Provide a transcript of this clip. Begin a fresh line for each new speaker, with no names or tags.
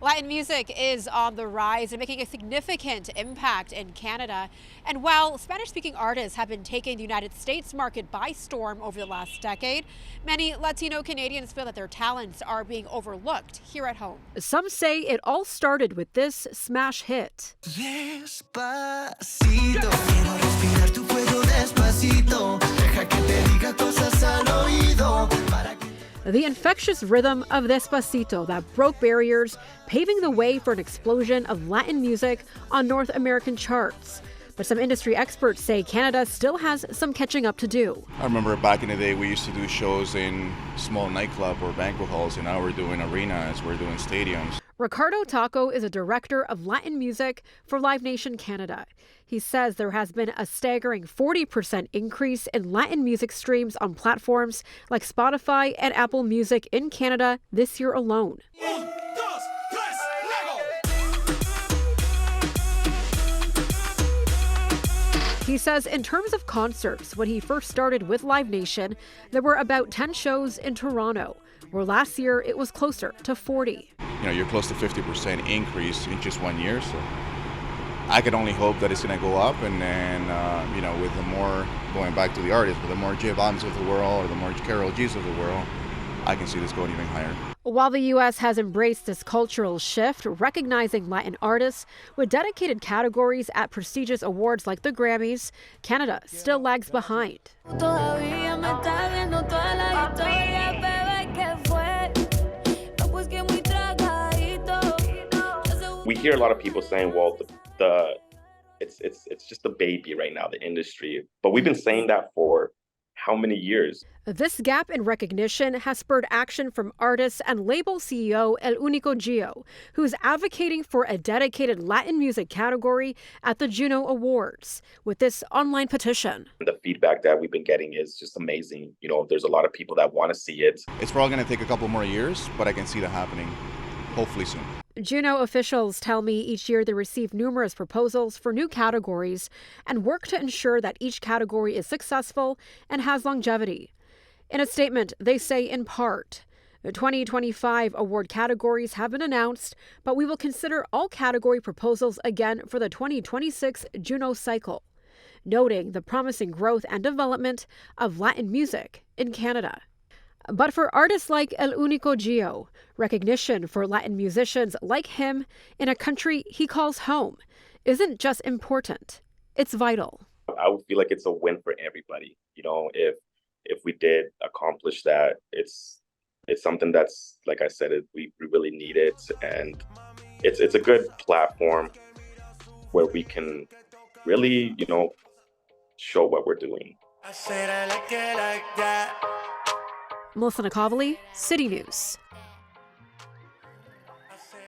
Latin music is on the rise and making a significant impact in Canada. And while Spanish-speaking artists have been taking the United States market by storm over the last decade, many Latino Canadians feel that their talents are being overlooked here at home. Some say it all started with this smash hit. Despacito, quiero respirar tu cuello despacito, deja que te diga cosas al oído. The infectious rhythm of Despacito that broke barriers, paving the way for an explosion of Latin music on North American charts. But some industry experts say Canada still has some catching up to do.
I remember back in the day, we used to do shows in small nightclub or banquet halls, and now we're doing arenas, we're doing stadiums.
Ricardo Taco is a director of Latin music for Live Nation Canada. He says there has been a staggering 40% increase in Latin music streams on platforms like Spotify and Apple Music in Canada this year alone. He says in terms of concerts, when he first started with Live Nation, there were about 10 shows in Toronto, where last year it was closer to 40.
You're close to 50% increase in just 1 year, so I could only hope that it's going to go up, and then, with the more, going back to the artists, with the more J Balvin's of the world or the more Karol G's of the world, I can see this going even higher.
While the U.S. has embraced this cultural shift, recognizing Latin artists with dedicated categories at prestigious awards like the Grammys, Canada still lags behind.
We hear a lot of people saying, well, it's just a baby right now, the industry. But we've been saying that for how many years?
This gap in recognition has spurred action from artist and label CEO El Único Gio, who is advocating for a dedicated Latin music category at the Juno Awards with this online petition.
The feedback that we've been getting is just amazing. There's a lot of people that want to see it.
It's probably going to take a couple more years, but I can see that happening hopefully soon.
Juno officials tell me each year they receive numerous proposals for new categories and work to ensure that each category is successful and has longevity. In a statement, they say in part, the 2025 award categories have been announced, but we will consider all category proposals again for the 2026 Juno cycle, noting the promising growth and development of Latin music in Canada. But for artists like El Único Gio, recognition for Latin musicians like him in a country he calls home isn't just important, it's vital.
I would feel like it's a win for everybody. If we did accomplish that, it's something that's, like I said, we really need it. And it's a good platform where we can really, show what we're doing.
Melissa Nakhavoly, City News.